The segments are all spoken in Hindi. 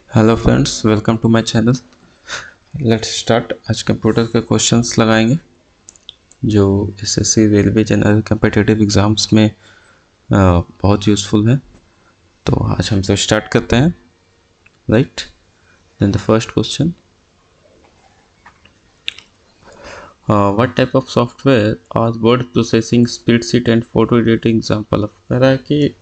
Hello friends, welcome to my channel. Let's start. आज कंप्यूटर के क्वेश्चंस लगाएंगे जो SSC, railway, general competitive exams में बहुत यूज़फुल है। तो आज हम सब स्टार्ट करते हैं, right. Then the first question, what type of software are word processing, spreadsheet and photo editing example of. कह रहा है कि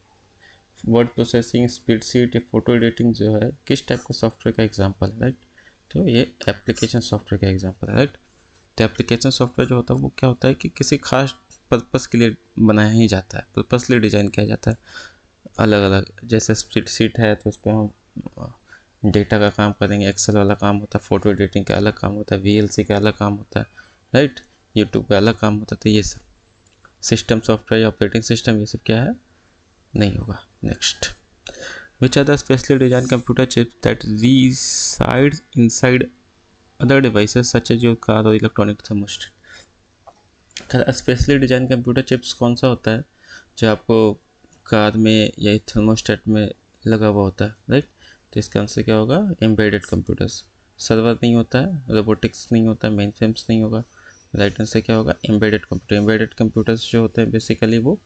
वर्ड प्रोसेसिंग, स्पीड सीट या फोटो एडिटिंग जो है किस टाइप का सॉफ्टवेयर का एग्जाम्पल है, राइट। तो ये एप्लीकेशन सॉफ्टवेयर का एग्जाम्पल है, राइट। तो एप्लीकेशन सॉफ्टवेयर जो होता है वो क्या होता है कि किसी खास पर्पस के लिए बनाया ही जाता है, पर्पसली डिजाइन किया जाता है। अलग अलग, जैसे स्प्रेडशीट है तो उस पर हम डेटा का काम करेंगे, एक्सेल वाला काम होता है, फोटो एडिटिंग का अलग काम होता है, वीएलसी का अलग काम होता है, राइट। यूट्यूब का अलग काम होता है। तो ये सब सिस्टम सॉफ्टवेयर या ऑपरेटिंग सिस्टम, ये सब क्या है, नहीं होगा। Next, which are the specially design computer chips that reside inside other devices such as your car or electronic thermostat। Specially design computer chips कौन सा होता है जो आपको कार में या थर्मोस्टेट में लगा हुआ होता है, राइट। तो इसका आंसर क्या होगा, एम्बेडेड कंप्यूटर्स। सर्वर नहीं होता है, रोबोटिक्स नहीं होता है, मेन फ्रेम्स नहीं होगा। राइट आंसर क्या होगा, एम्बेडेड कंप्यूटर। एम्बेडेड कंप्यूटर्स जो होते हैं बेसिकली वो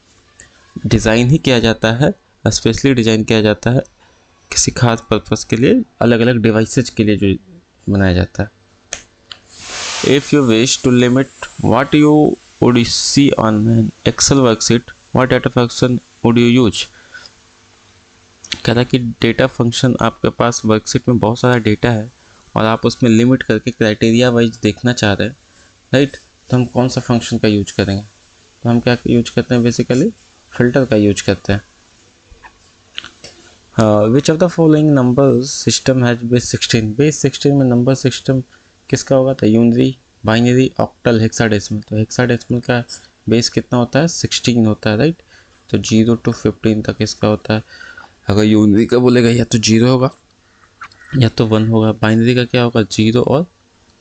डिज़ाइन ही किया जाता है, स्पेशली डिज़ाइन किया जाता है किसी खास पर्पस के लिए, अलग अलग डिवाइसेज के लिए जो बनाया जाता है। If you wish to limit what you would see on an Excel worksheet, what data function would you use? कह रहा कि डेटा फंक्शन, आपके पास वर्कशीट में बहुत सारा डेटा है और आप उसमें लिमिट करके क्राइटेरिया वाइज देखना चाह रहे हैं, राइट। तो हम कौन सा फंक्शन का यूज करेंगे? तो हम क्या यूज करते हैं, बेसिकली फिल्टर का यूज करते हैं। Which of the following number system has base 16। Base 16 में नंबर सिस्टम किसका होगा? तो यूनरी, बाइनरी, ऑक्टल, हेक्साडेसिमल। तो हेक्साडेसिमल का बेस कितना होता है? 16 होता है, राइट। तो 0 to 15 तक इसका होता है। अगर यूनरी का बोलेगा या तो 0 होगा या तो 1 होगा। बाइनरी का क्या होगा? 0 और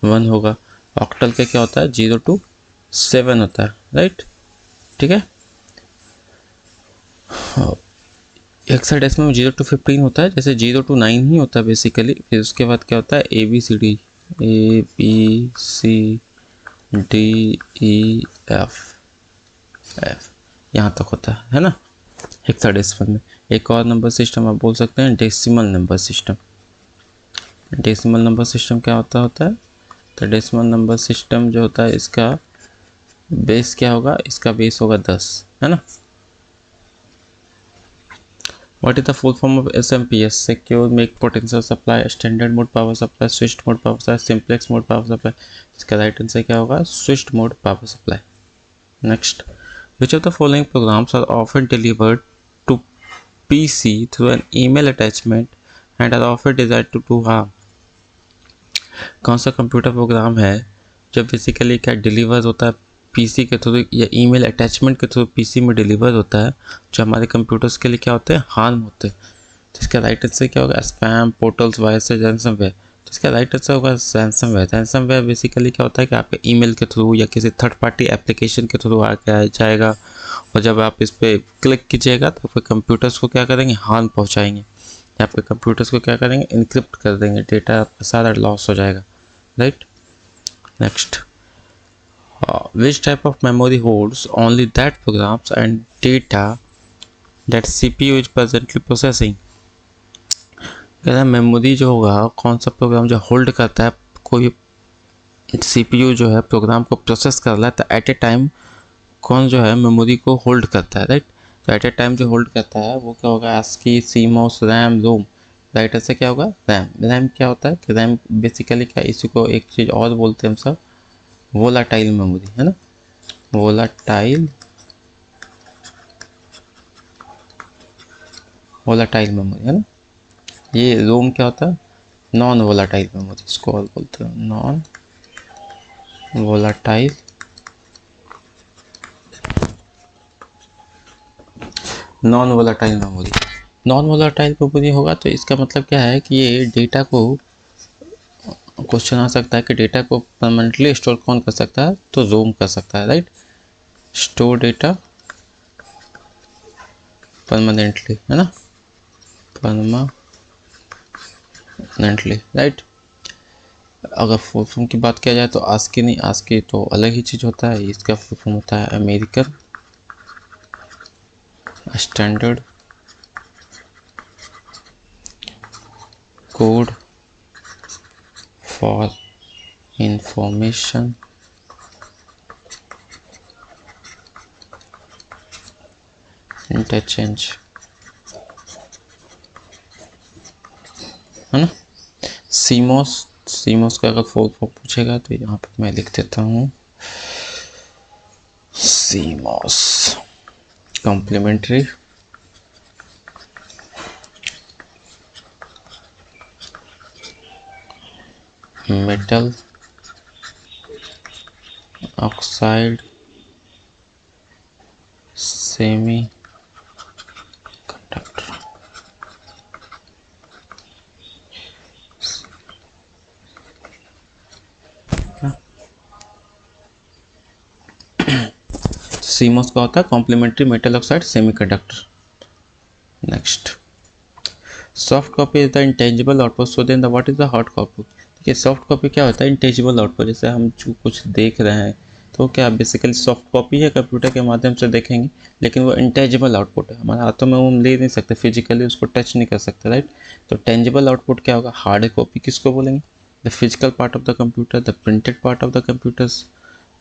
1 होगा। ऑक्टल का क्या होता है? 0 to 7 होता है, राइट। ठीक है। हेक्साडेसिमल में 0 to 15 होता है, जैसे 0 to 9 ही होता है बेसिकली। फिर उसके बाद क्या होता है? ABCD, ABCDEF, यहाँ तक होता है ना हेक्साडेसिमल में। एक और नंबर सिस्टम आप बोल सकते हैं, decimal number system. Decimal number system क्या होता है? तो डेसिमल नंबर सिस्टम जो होता है इसका बेस क्या होगा? इसका बेस होगा 10, है ना। What is the full form of SMPS? Secure Make Potential Supply, Standard Mode Power Supply, Switched Mode Power Supply, Simplex Mode Power Supply। इसका राइट आंसर क्या होगा? Switched Mode Power Supply। Next, which of the following programs are often delivered to PC through an email attachment and are often designed to do harm? कौन सा कंप्यूटर प्रोग्राम है जो बेसिकली क्या डिलीवर होता है पीसी के थ्रू या ईमेल अटैचमेंट के थ्रू पीसी में डिलीवर होता है, जो हमारे कंप्यूटर्स के लिए क्या होते हैं? हार्म होते हैं। तो इसका राइट आंसर क्या होगा? Spam, portals, virus, ransomware. तो इसका राइट आंसर होगा रैंसमवेयर। रैंसमवेयर बेसिकली क्या होता है कि आपके ईमेल के थ्रू या किसी थर्ड पार्टी एप्लीकेशन के थ्रू आके जाएगा और जब आप इस पर क्लिक कीजिएगा तो आपके कंप्यूटर्स को क्या करेंगे? हार्म पहुँचाएंगे। आपके कंप्यूटर्स को क्या करेंगे? इनक्रिप्ट कर देंगे, डेटा सारा लॉस हो जाएगा, right. Next, which type of memory holds only that programs and data that CPU is presently processing? कह रहा मेमोरी जो होगा, कौन सा प्रोग्राम जो होल्ड करता है, कोई CPU जो है प्रोग्राम को प्रोसेस कर रहा है, तो एट ए टाइम कौन जो है मेमोरी को होल्ड करता है, राइट। तो एट ए टाइम जो होल्ड करता है वो क्या होगा? ASCII, CMOS, रैम, रोम। राइट ऐसे क्या होगा? रैम। रैम क्या होता है कि रैम बेसिकली क्या, इसी को एक चीज़ और बोलते हैं हम सब, वोलाटाइल मेमोरी, है ना। वोलाटाइल मेमोरी, है ना। ये रोम क्या होता है? नॉन वोलाटाइल मेमोरी, इसको और बोलते हैं non volatile memory. Non volatile memory होगा तो इसका मतलब क्या है कि ये डेटा को, क्वेश्चन आ सकता है कि डेटा को परमानेंटली स्टोर कौन कर सकता है? तो रोम कर सकता है, राइट। स्टोर डेटा परमानेंटली, है ना, परमानेंटली। Permanently, right. अगर फुल फॉर्म की बात किया जाए तो आस्की नहीं, आस्की तो अलग ही चीज़ होता है। इसका फुल फॉर्म होता है American standard code for information interchange, है ना। सीमोस, सीमोस का अगर फुल फॉर्म पूछेगा तो यहाँ पर मैं लिख देता हूँ CMOS, complementary metal oxide semiconductor. CMOS का होता है complementary metal oxide semiconductor. Next, soft copy is the intangible output, so then the what is the hard copy. देखिए सॉफ्ट कॉपी क्या होता है, इंटेंजिबल आउटपुट। जैसे हम जो कुछ देख रहे हैं तो क्या बेसिकली सॉफ्ट कॉपी है, कंप्यूटर के माध्यम से देखेंगे, लेकिन वो इंटेंजिबल आउटपुट है, हमारे हाथों में वो हम ले नहीं सकते, फिजिकली उसको टच नहीं कर सकते, राइट। तो टेंजिबल आउटपुट क्या होगा, हार्ड कॉपी किसको बोलेंगे, the physical part of the computer, the printed part of the computers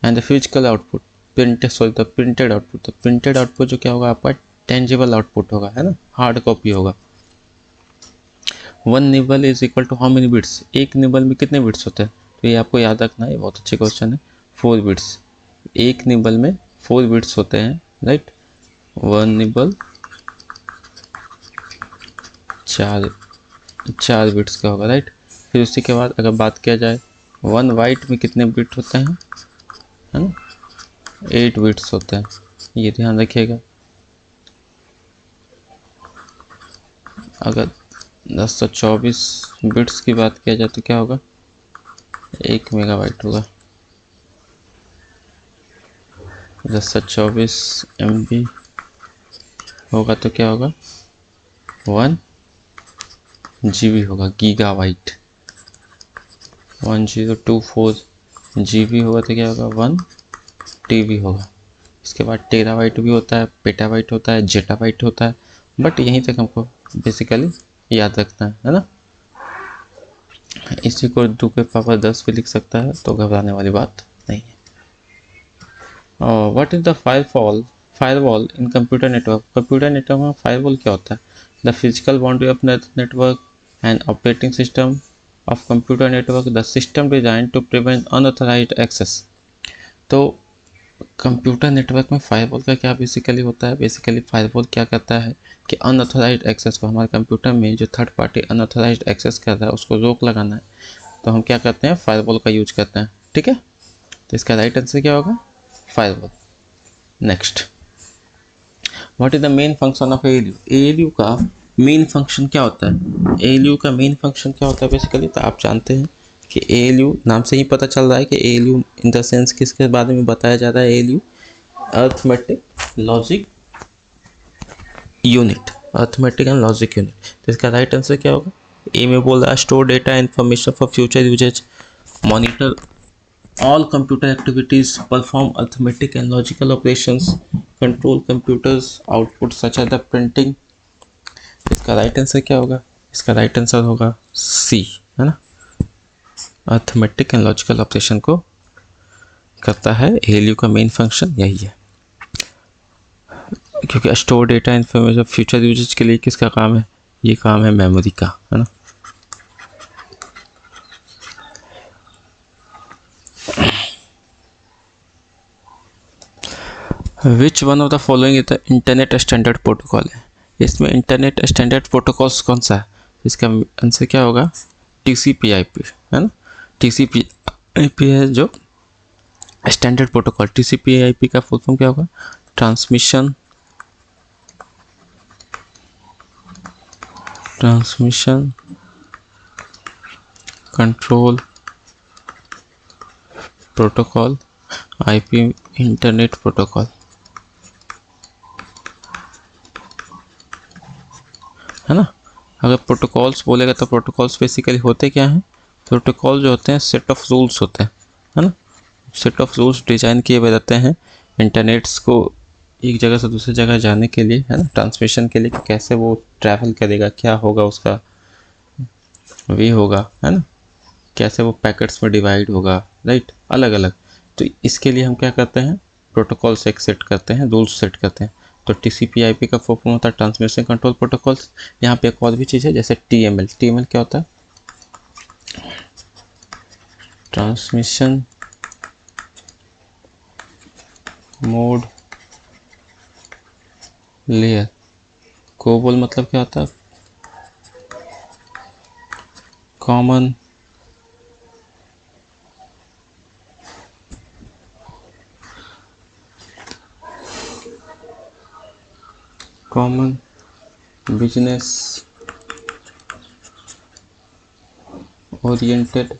and the physical output printed, sorry the printed output, the printed output जो क्या होगा आपका टेंजिबल आउटपुट होगा, है ना, हार्ड कॉपी होगा। One nibble is equal to how many bits, एक निबल में कितने बिट्स होते हैं, तो ये आपको याद रखना है, बहुत अच्छी क्वेश्चन है। 4 बिट्स, एक निबल में 4 बिट्स होते हैं, राइट। वन निबल 4 बिट्स का होगा, राइट। फिर उसी के बाद अगर बात किया जाए वन वाइट में कितने बिट होते हैं, है ना, 8 बिट्स होते हैं, ये ध्यान रखिएगा। अगर 1024 बिट्स की बात किया जाए तो क्या होगा, 1 मेगाबाइट होगा। 1024 MB होगा तो क्या होगा, 1 GB होगा, गीगाबाइट। 1024 GB होगा तो क्या होगा, 1 TB होगा। इसके बाद टेराबाइट भी होता है, पेटाबाइट होता है, जेटाबाइट होता है, बट यहीं तक हमको बेसिकली याद रखना है ना। इसी को 2 के पावर 10 भी लिख सकता है, तो घबराने वाली बात नहीं है। What is the firewall in computer network, computer network में फायरवॉल क्या होता है, the physical boundary of network and operating system of computer network, the system design to prevent unauthorized access. तो कंप्यूटर नेटवर्क में फायरवॉल का क्या बेसिकली होता है, बेसिकली फायरवॉल क्या करता है कि अनऑथराइज्ड एक्सेस को, हमारे कंप्यूटर में जो थर्ड पार्टी अनऑथराइज्ड एक्सेस कर रहा है उसको रोक लगाना है, तो हम क्या करते हैं, फायरवॉल का यूज करते हैं, ठीक है। तो इसका राइट आंसर क्या होगा, firewall. Next, what is the main function of ALU, ALU का मेन फंक्शन क्या होता है, ALU का मेन फंक्शन क्या होता है बेसिकली, तो आप जानते हैं कि ALU नाम से ही पता चल रहा है कि ALU इन द सेंस किसके बारे में बताया जा रहा है, ALU arithmetic logic unit, arithmetic and logic unit. तो इसका राइट आंसर क्या होगा, ए में बोल रहा है store data information for future usages, monitor all computer activities, perform arithmetic and logical operations, control computers output such as the printing। इसका राइट आंसर क्या होगा, इसका राइट आंसर होगा सी, है ना, अर्थमेटिक एंड लॉजिकल ऑपरेशन को करता है, ALU का मेन फंक्शन यही है, क्योंकि store data information future usages के लिए किसका काम है, ये काम है मेमोरी का, है ना। Which one of the following is the internet standard protocol है, इसमें इंटरनेट स्टैंडर्ड प्रोटोकॉल्स कौन सा है, इसका आंसर क्या होगा, TCP/IP, है ना। TCP/IP है जो स्टैंडर्ड प्रोटोकॉल। TCP/IP का फुल फॉर्म क्या होगा, transmission control protocol, IP internet protocol, है ना। अगर प्रोटोकॉल्स बोलेगा तो प्रोटोकॉल्स बेसिकली होते क्या हैं? प्रोटोकॉल जो होते हैं सेट ऑफ रूल्स होते हैं, है ना। सेट ऑफ रूल्स डिजाइन किए हुए रहते हैं इंटरनेट्स को एक जगह से दूसरी जगह जाने के लिए, है ना, ट्रांसमिशन के लिए, कि कैसे वो ट्रैवल करेगा, क्या होगा उसका वे होगा, है ना, कैसे वो पैकेट्स में डिवाइड होगा, राइट, अलग अलग। तो इसके लिए हम क्या करते हैं? प्रोटोकॉल से सेट करते हैं, रूल्स सेट करते हैं। तो TCP/IP का फुल फॉर्म होता है ट्रांसमिशन कंट्रोल प्रोटोकॉल्स। यहाँ पे एक और भी चीज़ है जैसे TML। TML क्या होता है? Transmission mode layer. कोबोल मतलब क्या होता है? Common common business oriented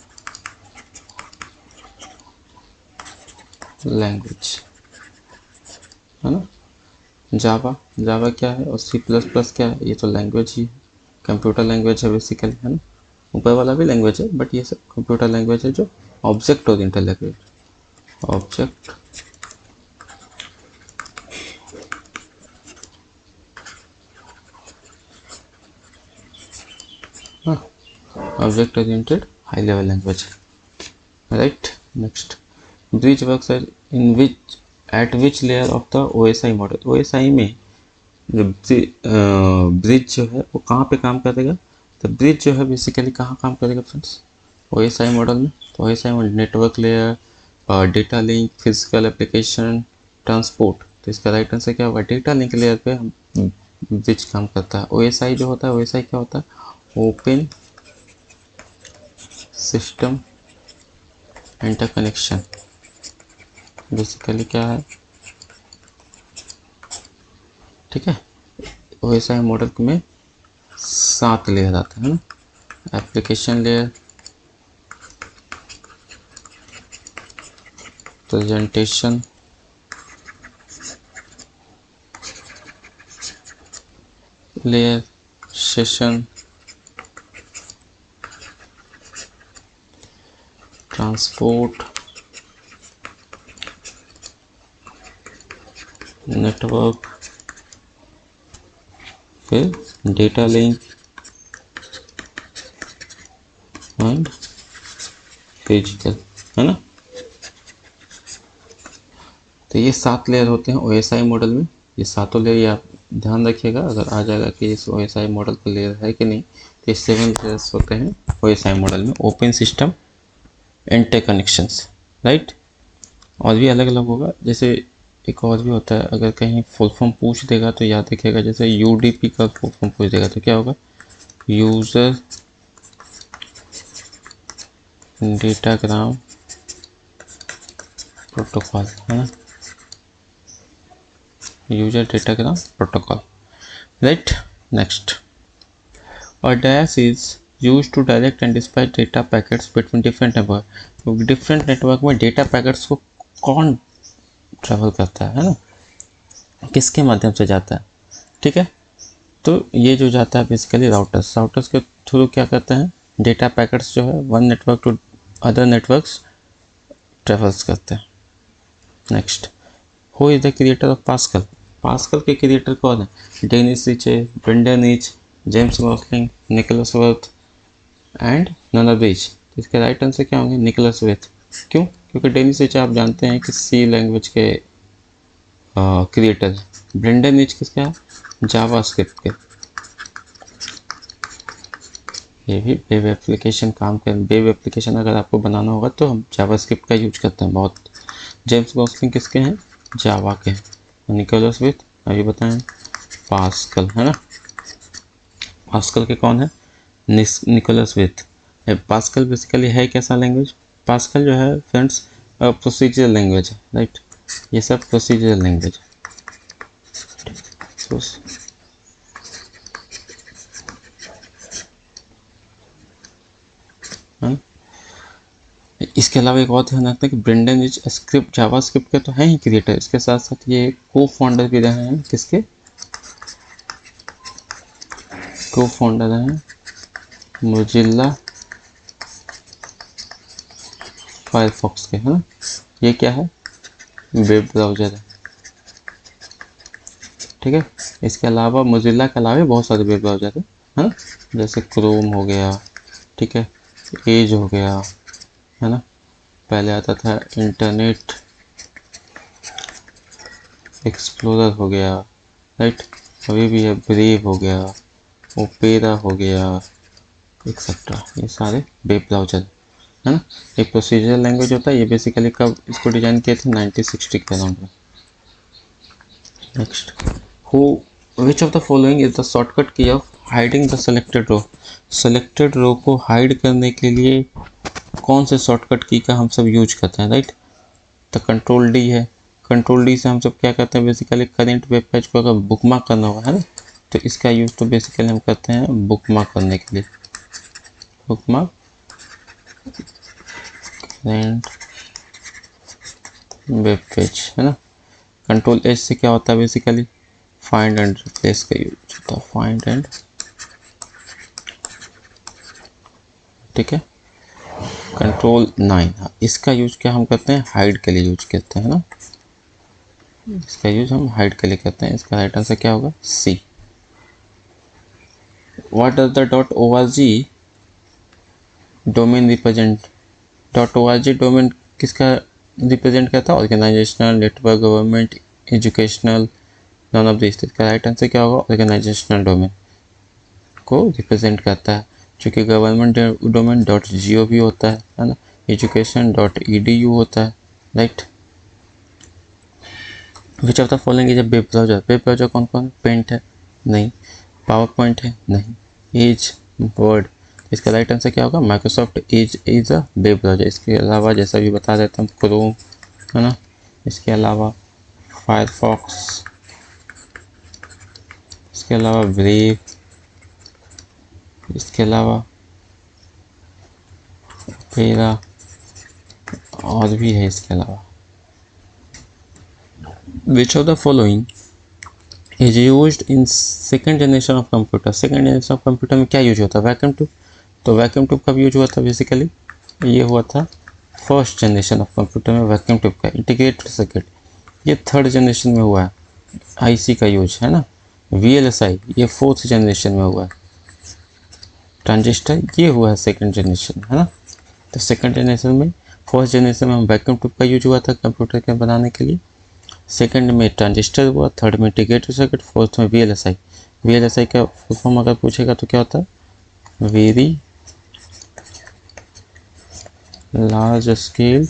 language, है ना। जावा, जावा क्या है? और C++ क्या है? ये तो लैंग्वेज ही है, कंप्यूटर लैंग्वेज है बेसिकली, है ना। ऊपर वाला भी लैंग्वेज है बट ये सब कंप्यूटर लैंग्वेज है जो object oriented language. Object object oriented high level language, right. Next, bridge works in which eight which layer of the OSI model. OSI में ब्रिज जो है वो कहाँ पे काम करेगा? तो ब्रिज जो है बेसिकली कहाँ काम करेगा फ्रेंड्स? OSI मॉडल में। तो OSI model network layer, data link, physical application, transport. तो इसका राइट आंसर क्या होगा? डेटा लिंक लेयर पे हम ब्रिज काम करता है। OSI जो होता है, OSI क्या होता है? Open system interconnection. बेसिकली क्या है? ठीक है, OSI मॉडल में 7 लेयर आते हैं ना। Application layer, presentation layer, session, transport, network, फिर डेटा लिंक एंड फिजिकल, है ना। तो ये 7 लेयर होते हैं OSI मॉडल में। ये सातों लेयर आप ध्यान रखिएगा, अगर आ जाएगा कि इस OSI मॉडल पर लेयर है कि नहीं। तो ये 7 लेयर्स होते हैं OSI मॉडल में। Open system interconnections, right. और भी अलग अलग होगा, जैसे एक और भी होता है, अगर कहीं फुल फॉर्म पूछ देगा तो याद रखिएगा, जैसे UDP का फुल फॉर्म पूछ देगा तो क्या होगा? यूज़र डेटाग्राम प्रोटोकॉल, है ना। User datagram protocol, right. Next, और dash is use to direct and dispatch data packets between different network. Different network में डेटा पैकेट्स को कौन ट्रेवल करता है ना, किसके माध्यम से जाता है? ठीक है, तो ये जो जाता है बेसिकली राउटर्स के थ्रू क्या करते हैं? डेटा पैकेट्स जो है one network to other networks travels करते हैं। Next, who is the creator of Pascal. Pascal के क्रिएटर कौन है? Dennis Ritchie, Brendan Eich, James Gosling, Niklaus Wirth and नोना बेज। तो इसके राइट आंसर क्या होंगे? Niklaus Wirth. क्यों? क्योंकि डेनिस रीच आप जानते हैं कि सी लैंग्वेज के क्रिएटर। ब्रेंडन रीच किसका है? जावास्क्रिप्ट के। ये भी वेब एप्लीकेशन काम कर, वेब एप्लीकेशन अगर आपको बनाना होगा तो हम जावास्क्रिप्ट का यूज करते हैं बहुत। जेम्स गॉसलिंग किसके हैं? जावा के हैं। निकोलस विथ अभी बताएं पास्कल, है ना। पास्कल के कौन है? Nicholas with. पास्कल बेसिकली है कैसा लैंग्वेज? पास्कल जो है फ्रेंड्स प्रोसीजरल लैंग्वेज है, राइट। ये सब प्रोसीजरल लैंग्वेज है। इसके अलावा एक और ध्यान रखते हैं कि ब्रेंडन रिच स्क्रिप्ट जावास्क्रिप्ट के तो हैं ही क्रिएटर, इसके साथ साथ ये को फाउंडर भी रहे हैं। किसके? को फाउंडर हैं मोजिल्ला फायरफॉक्स के, है ना। ये क्या है, वेब ब्राउज़र है, ठीक है। इसके अलावा मोजिल्ला के अलावा बहुत सारे वेब ब्राउज़र है ना, जैसे क्रोम हो गया, ठीक है, एज हो गया, है ना। पहले आता था इंटरनेट एक्सप्लोरर हो गया, राइट। अभी भी है ब्रेव हो गया, ओपेरा हो गया, एक्सेट्रा। ये सारे वेब ब्राउज़र है ना। एक प्रोसीजरल लैंग्वेज होता है, ये बेसिकली कब इसको डिजाइन किए थे, 1960 के अराउंड में। Next, who which of the following is the shortcut key of hiding the selected row. Selected row को हाइड करने के लिए कौन से शॉर्टकट की का हम सब यूज करते हैं, राइट। तो कंट्रोल डी है, कंट्रोल डी से हम सब क्या करते हैं, बेसिकली करेंट वेब पेज को अगर बुकमार्क करना होगा, है ना, तो इसका यूज तो बेसिकली हम करते हैं बुकमार्क करने के लिए, बुकमार्क करेंट वेब पेज, है ना। कंट्रोल एच से क्या होता है, बेसिकली फाइंड एंड रिप्लेस का यूज होता है, फाइंड एंड, ठीक है। कंट्रोल 9, हाँ, इसका यूज क्या हम करते हैं, हाइड के लिए यूज करते हैं ना, इसका यूज हम हाइड के लिए करते हैं। इसका राइट आंसर क्या होगा, C. What does the .org domain represent. .org domain किसका रिप्रेजेंट करता है, organisational, network, government, educational, none of this. इसका राइट आंसर क्या होगा, ऑर्गेनाइजेशनल डोमेन को रिप्रेजेंट करता है, क्योंकि गवर्नमेंट डोमेन .gov होता है ना, एजुकेशन .edu होता है, right. Which of the following is a web browser. Web browser कौन कौन, पेंट है, नहीं, पावर पॉइंट है, नहीं, एज, वर्ड। इसका राइट आंसर क्या होगा, Microsoft Edge is a web browser. इसके अलावा जैसा भी बता रहे थे हम, क्रोम, है ना, इसके अलावा फायरफॉक्स, इसके अलावा ब्रेव, इसके अलावा ओपेरा, और भी है इसके अलावा। विच of the following is used in second generation of computer. Second generation of computer में क्या यूज होता है, वैक्यूम ट्यूब। तो वैक्यूम ट्यूब कब यूज हुआ था, बेसिकली ये हुआ था फर्स्ट जनरेशन ऑफ कंप्यूटर में वैक्यूम ट्यूब का। इंटीग्रेटेड सर्किट ये थर्ड जनरेशन में हुआ है, आईसी का यूज, है ना। VLSI ये फोर्थ जनरेशन में हुआ है। ट्रांजिस्टर ये हुआ है सेकंड जनरेशन, है ना। तो सेकंड जनरेशन में, फर्स्ट जनरेशन में वैक्यूम ट्यूब का यूज हुआ था कंप्यूटर के बनाने के लिए, सेकंड में ट्रांजिस्टर हुआ, थर्ड में इंटीग्रेटेड सर्किट, फोर्थ में VLSI। VLSI का फुल फॉर्म अगर पूछेगा तो क्या होता है, वेरी लार्ज स्केल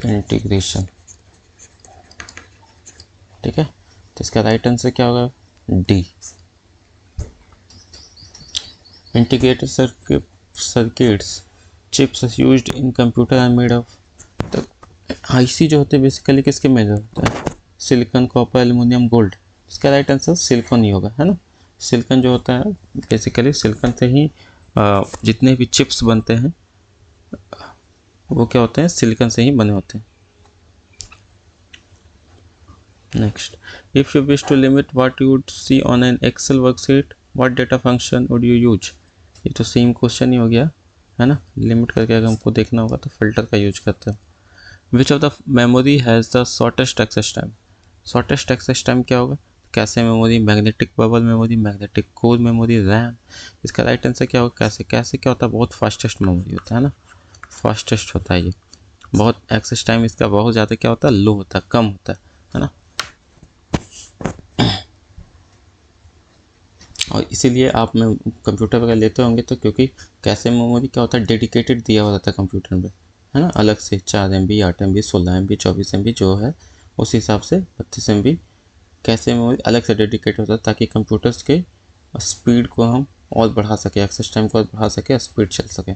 इंटीग्रेशन, ठीक है। तो इसका राइट आंसर क्या होगा, D. Integrated circuits chips used in computer are made of. तो आईसी जो होते हैं बेसिकली किसके मेड होता है, सिलिकॉन, कॉपर, एल्युमिनियम, गोल्ड। इसका राइट आंसर सिलिकॉन ही होगा, है ना। सिलिकॉन जो होता है बेसिकली सिलिकॉन से ही जितने भी चिप्स बनते हैं वो क्या होते हैं, सिलिकॉन से ही बने होते हैं। Next, if you wish to limit what you would see on an excel worksheet, what data function would you use. ये तो सेम क्वेश्चन ही हो गया, है ना। लिमिट करके अगर हमको देखना होगा तो फिल्टर का यूज करते हैं। Which of the memory has the shortest access time. Shortest access time क्या होगा, cache memory, magnetic bubble memory, magnetic core memory, RAM. इसका राइट आंसर क्या होगा, कैसे। कैसे क्या होता है, बहुत फास्टेस्ट मेमोरी होता है ना, फास्टेस्ट होता है ये। बहुत एक्सेस टाइम इसका बहुत ज़्यादा क्या होता है, लो होता है, कम होता है ना। और इसीलिए आप में कंप्यूटर वगैरह लेते होंगे तो, क्योंकि कैसे मेमोरी क्या होता है, डेडिकेटेड दिया हुआ रहता है कंप्यूटर में, है ना, अलग से 4 MB, 8 MB, 16 MB, 24 MB जो है उस हिसाब से 32 MB कैसे मेमोरी अलग से डेडिकेट होता है, ताकि कंप्यूटर्स के स्पीड को हम और बढ़ा सके, एक्सेस टाइम को और बढ़ा सके, स्पीड चल सके।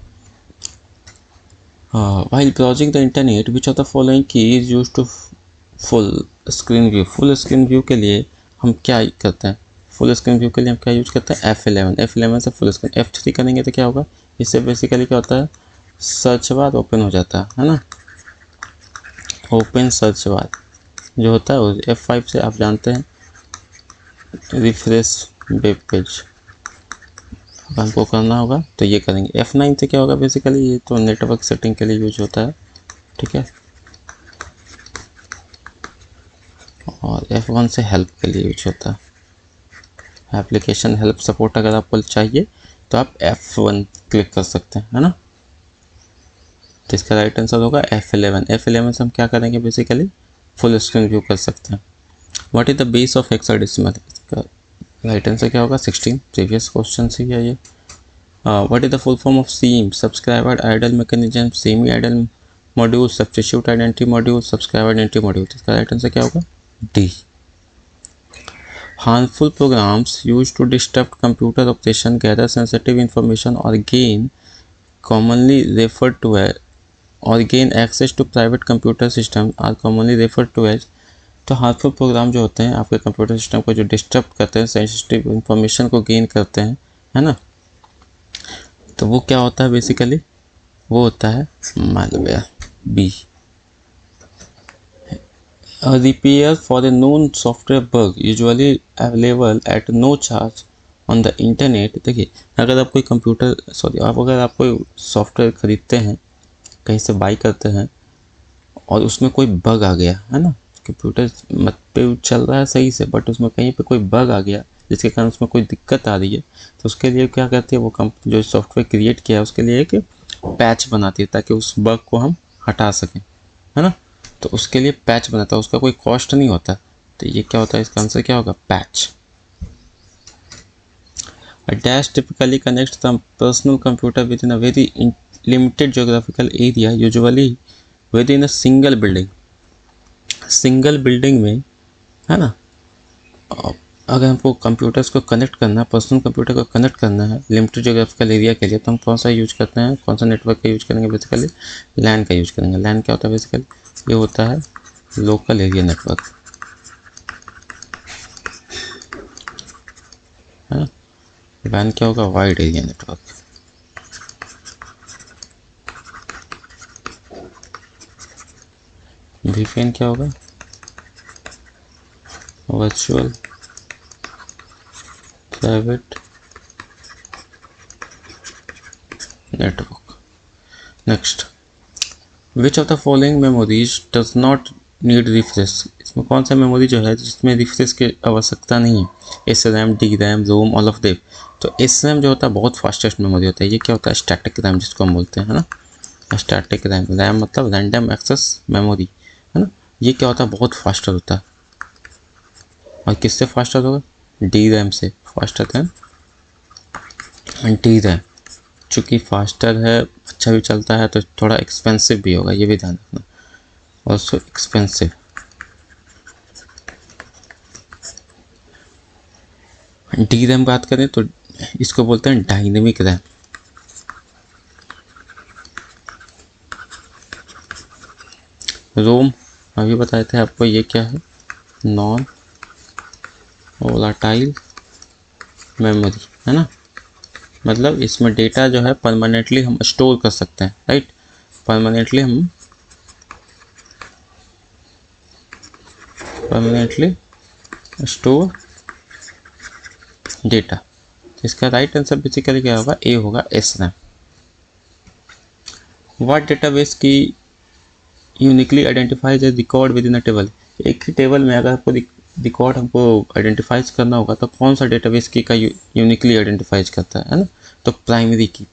While browsing the internet which of the following key is use to full screen view. Full screen view के लिए हम क्या करते हैं, फुल स्क्रीन व्यू के लिए हम क्या यूज करते हैं, F11 से फुल स्क्रीन। F3 करेंगे तो क्या होगा, इससे बेसिकली क्या होता है, सर्च बार ओपन हो जाता है ना, ओपन सर्च बार जो होता है। F5 से आप जानते हैं रिफ्रेश वेब पेज, हमको करना होगा तो ये करेंगे। F9 से क्या होगा बेसिकली, ये तो नेटवर्क सेटिंग के लिए यूज होता है, ठीक है, और F1 से हेल्प के लिए यूज होता है। एप्लीकेशन हेल्प सपोर्ट अगर आपको चाहिए तो आप F1 क्लिक कर सकते हैं, है ना। तो इसका राइट आंसर होगा F11। F11 से हम क्या करेंगे बेसिकली, फुल स्क्रीन व्यू कर सकते हैं। What is the base of hexadecimal, इसका राइट आंसर क्या होगा 16, प्रीवियस क्वेश्चन से है ये। What is the full form of SIM, subscriber idle mechanism, semi idle module, substitute identity module, subscriber identity module. इसका राइट आंसर क्या होगा D. Harmful programs used to disrupt computer operation, gather sensitive information, or gain commonly referred to as or gain access to private computer system are commonly referred to as। तो हार्मफुल प्रोग्राम जो होते हैं आपके कंप्यूटर सिस्टम को जो डिस्टर्ब करते हैं, सेंसिटिव इंफॉर्मेशन को गेन करते हैं, है ना, तो वो क्या होता है बेसिकली, वो होता है malware, B. A repair for a known software bug usually available at no charge on the internet। देखिए अगर आप कोई कंप्यूटर अगर आप कोई सॉफ्टवेयर खरीदते हैं, कहीं से बाई करते हैं और उसमें कोई बग आ गया, है ना, कंप्यूटर मत पे चल रहा है सही से बट उसमें कहीं पे कोई बग आ गया जिसके कारण उसमें कोई दिक्कत आ रही है, तो उसके लिए क्या करती है वो जो सॉफ्टवेयर क्रिएट किया है उसके लिए एक पैच बनाती है ताकि उस बग को हम हटा सकें, है ना। तो उसके लिए पैच बनाता है, उसका कोई कॉस्ट नहीं होता, तो ये क्या होता है, इसका आंसर क्या होगा patch. A dash typically connects the personal computer within a very limited geographical area, usually within a single building। Single building में, है ना, अगर हमको कंप्यूटर्स को कनेक्ट करना है, पर्सनल कंप्यूटर को कनेक्ट करना है लिमिटेड जोग्राफिकल एरिया के लिए, तो हम कौन सा यूज करते हैं, कौन सा नेटवर्क का यूज करेंगे बेसिकली, लैन का यूज करेंगे। लैन क्या होता है बेसिकली, ये होता है लोकल एरिया नेटवर्क, है ना। वैन क्या होगा, वाइड एरिया नेटवर्क। वीपीएन क्या होगा, virtual private network. Next, which of the following memories does not need refresh, इसमें कौन सा मेमोरी जो है जिसमें रिफ्रेश की आवश्यकता नहीं है, SRAM, DRAM, ROM, all of them. तो एस रैम जो होता है बहुत फास्टेस्ट मेमोरी होता है, ये क्या होता है स्टैटिक रैम जिसको हम बोलते हैं, है ना, स्टैटिक रैम। रैम मतलब रैंडम एक्सेस मेमोरी, है ना। ये क्या होता है बहुत फास्टर होता है, और किससे फास्टर होगा, डी रैम से फास्टर देन डी रैम। चूँकि फास्टर है, अच्छा भी चलता है, तो थोड़ा एक्सपेंसिव भी होगा, ये भी ध्यान रखना, ऑल्सो एक्सपेंसिव। डी रैम बात करें तो इसको बोलते हैं डायनेमिक रैम। रोम अभी बताए थे आपको, ये क्या है, नॉन वोलाटाइल मेमोरी, है ना, मतलब इसमें डेटा जो है परमानेंटली हम स्टोर कर सकते हैं, राइट, परमानेंटली स्टोर डेटा। इसका राइट आंसर बेसिकली क्या होगा, ए होगा, एस रैम। व्हाट डेटाबेस की uniquely identifies A record with in a table, एक ही टेबल में अगर आपको रिकॉर्ड हमको आइडेंटिफाइज करना होगा तो कौन सा डेटाबेस की का यूनिकली आइडेंटिफाइज करता है ना, तो प्राइमरी की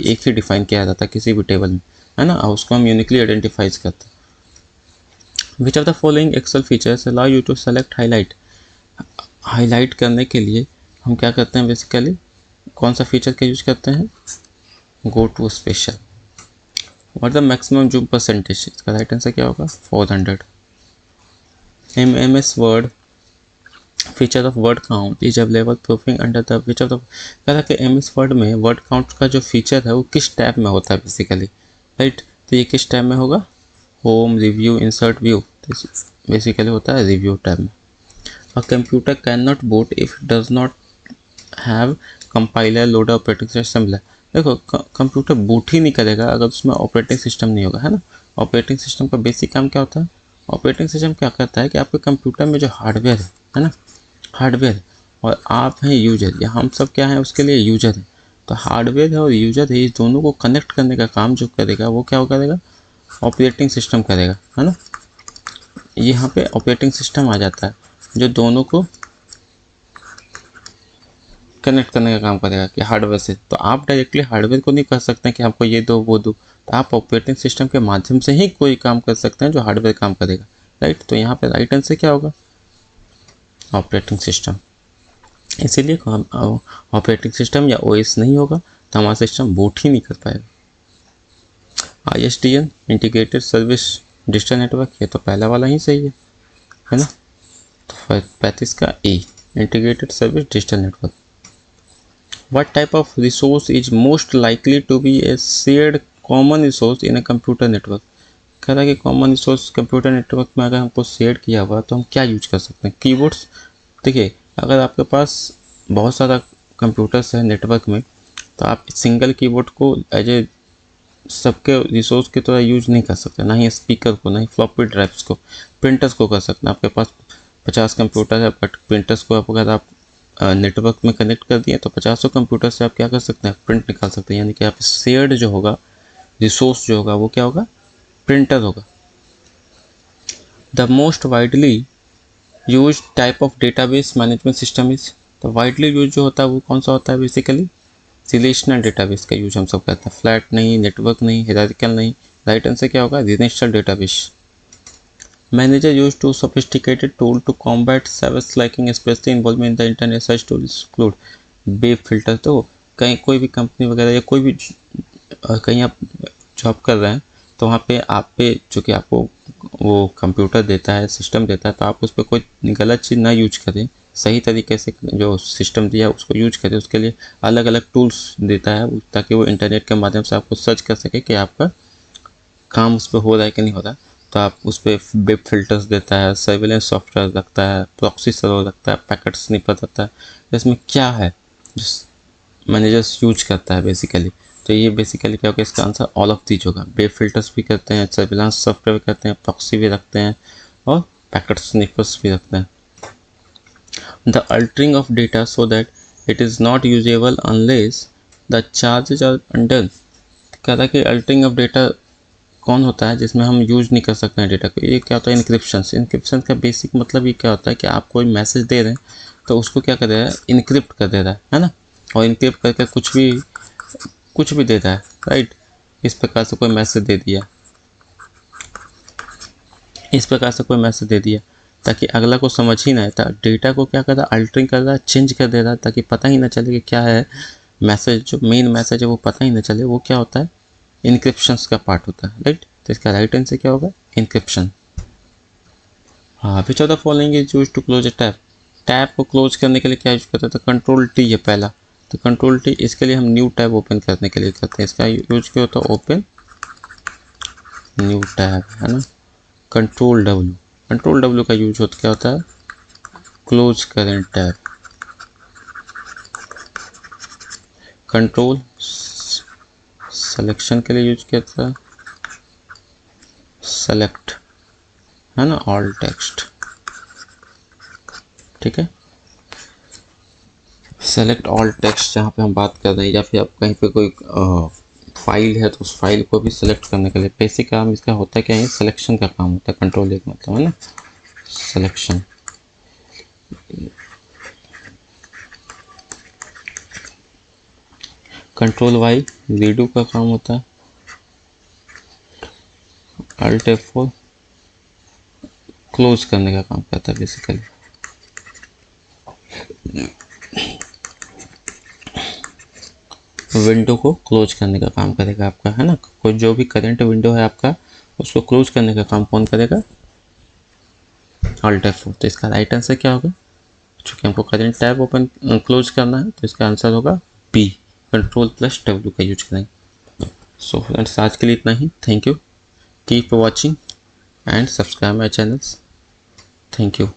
एक ही डिफाइन किया जाता है किसी भी टेबल में, है ना, और उसको हम यूनिकली आइडेंटिफाइज करते हैं। Which of the following excel features allow you to select highlight करने के लिए हम क्या करते हैं बेसिकली, कौन सा फीचर का यूज करते हैं, go to special. What the maximum zoom percentage, इसका राइट आंसर क्या होगा 400। MS word feature of word count is available proofing under the which of the, कहा कि MS वर्ड में वर्ड काउंट का जो फीचर है वो किस टैब में होता है बेसिकली, राइट, तो ये किस टैब में होगा, home, review, insert, view, basically होता है रिव्यू टैब में। A computer can not boot if does not have compiler, loader, operating system. देखो कंप्यूटर बूट ही नहीं करेगा अगर उसमें ऑपरेटिंग सिस्टम नहीं होगा, है ना। ऑपरेटिंग सिस्टम का बेसिक काम क्या होता है, ऑपरेटिंग सिस्टम क्या करता है कि आपके कंप्यूटर में जो हार्डवेयर है ना, हार्डवेयर, और आप हैं यूजर, या हम सब क्या हैं उसके लिए यूजर हैं। तो हार्डवेयर है और यूजर है, इस दोनों को कनेक्ट करने का काम जो करेगा वो क्या करेगा, ऑपरेटिंग सिस्टम करेगा, है ना। यहाँ पे ऑपरेटिंग सिस्टम आ जाता है जो दोनों को कनेक्ट करने का काम करेगा कि हार्डवेयर से। तो आप डायरेक्टली हार्डवेयर को नहीं कर सकते कि हमको ये दो वो दो, तो आप ऑपरेटिंग सिस्टम के माध्यम से ही कोई काम कर सकते हैं जो हार्डवेयर काम करेगा, राइट। तो यहाँ पे राइट आंसर क्या होगा, ऑपरेटिंग सिस्टम। इसीलिए ऑपरेटिंग सिस्टम या ओएस नहीं होगा तो हमारा सिस्टम बूट ही नहीं कर पाएगा। ISDN integrated service digital network, ये तो पहला वाला ही सही है ना। तो 35 का A, integrated service digital network. What type of resource is most likely to be a shared common resource in a computer network? कह रहा है कि कॉमन रिसोर्स कंप्यूटर नेटवर्क में अगर हमको शेयर किया हुआ तो हम क्या यूज कर सकते हैं, कीबोर्ड्स। देखिए अगर आपके पास बहुत सारा कंप्यूटर्स है नेटवर्क में तो आप सिंगल कीबोर्ड को एज ए सबके रिसोर्स की तरह यूज नहीं कर सकते, ना ही स्पीकर को, ना ही फ्लॉपी ड्राइव्स को। प्रिंटर्स को कर सकते हैं, आपके पास 50 कंप्यूटर है बट प्रिंटर्स को अगर आप नेटवर्क में कनेक्ट कर दिए तो 50 कंप्यूटर से आप क्या कर सकते हैं, प्रिंट निकाल सकते हैं। यानी कि आप शेयर्ड जो होगा रिसोर्स जो होगा वो क्या होगा, प्रिंटर होगा। The most widely use type of database management system is, तो वाइडली यूज जो होता है वो कौन सा होता है, बेसिकली रिलेशनल डेटाबेस का यूज हम सब करते हैं। फ्लैट नहीं, नेटवर्क नहीं, हायरार्किकल नहीं, राइट आंसर क्या होगा, relational database. Manager used to sophisticated tool to combat service lacking, especially involvement in the internet. Such tools include web filter. तो कहीं कोई भी कंपनी वगैरह या कोई भी कहीं आप जॉब कर रहे हैं तो वहाँ पे आप पे जो कि आपको वो कंप्यूटर देता है, सिस्टम देता है, तो आप उस पर कोई गलत चीज़ ना यूज करें, सही तरीके से जो सिस्टम दिया है उसको यूज करें। उसके लिए अलग अलग टूल्स देता है ताकि वो इंटरनेट के माध्यम से आपको सर्च कर सके कि आपका काम उस पर हो रहा है कि नहीं हो रहा। तो आप उस पर वेब फिल्टर्स देता है, सर्विलेंस सॉफ्टवेयर रखता है, प्रॉक्सी सर्वर रखता है, पैकेट स्निपर रखता है। इसमें क्या है मैनेजर्स यूज करता है बेसिकली। तो ये बेसिकली क्या होगा, इसका आंसर ऑल ऑफ दीज होगा। वेब फिल्टर्स भी करते हैं, सर्विलेंस सॉफ्टवेयर भी करते हैं, प्रॉक्सी भी रखते हैं और पैकेट स्निपर्स भी रखते हैं। The altering of data so that it is not usable unless the charges are under. कह रहा है कि अल्टरिंग ऑफ डेटा कौन होता है जिसमें हम यूज नहीं कर सकते हैं डेटा को, ये क्या होता है, इनक्रिप्शन। इनक्रिप्शन का बेसिक मतलब ये क्या होता है कि आप कोई मैसेज दे रहे हैं तो उसको क्या कर रहा है, इनक्रिप्ट कर दे रहा है ना। और इनक्रिप्ट करके कुछ भी देता है, राइट। इस प्रकार से कोई मैसेज दे दिया, इस प्रकार से कोई मैसेज दे दिया ताकि अगला को समझ ही ना आए। डेटा को क्या कर रहा है, अल्टरिंग कर रहा है, चेंज कर दे रहा है ताकि पता ही ना चले कि क्या है मैसेज, जो मेन मैसेज है वो पता ही ना चले। वो क्या होता है, इनक्रिप्शन का पार्ट होता है, राइट। तो इसका राइट आंसर क्या होगा, इनक्रिप्शन। हाँ, which of the following is use to close a tab. Tab को क्लोज करने के लिए क्या यूज करते हैं, तो कंट्रोल टी है पहला। तो कंट्रोल टी, इसके लिए हम न्यू टैब ओपन करने के लिए करते हैं। इसका यूज क्या होता है, ओपन न्यू टैब, है ना। कंट्रोल डब्ल्यू का यूज होता क्या होता है, close current tab. Control selection के लिए यूज किया था, सेलेक्ट, है ना, ऑल टेक्स्ट, ठीक है। सेलेक्ट ऑल टेक्स्ट जहाँ पे हम बात कर रहे हैं, या फिर आप कहीं पे कोई फाइल है तो उस फाइल को भी सेलेक्ट करने के लिए बेसिक काम इसका होता है क्या है, सिलेक्शन का काम होता है। कंट्रोल एक मतलब है ना, सिलेक्शन। कंट्रोल वाई रीडू का काम होता है। अल्ट F4 क्लोज करने का काम करता है बेसिकली। विंडो को क्लोज करने का काम करेगा आपका, है ना। कोई जो भी करंट विंडो है आपका उसको क्लोज करने का काम कौन करेगा, अल्ट F4। तो इसका राइट आंसर क्या होगा, चूँकि हमको करंट टैब ओपन क्लोज करना है तो इसका आंसर होगा बी, कंट्रोल प्लस डब्ल्यू का यूज करेंगे। सो फ्रेंड्स आज के लिए इतना ही। Thank you, keep watching and subscribe my channels. Thank you.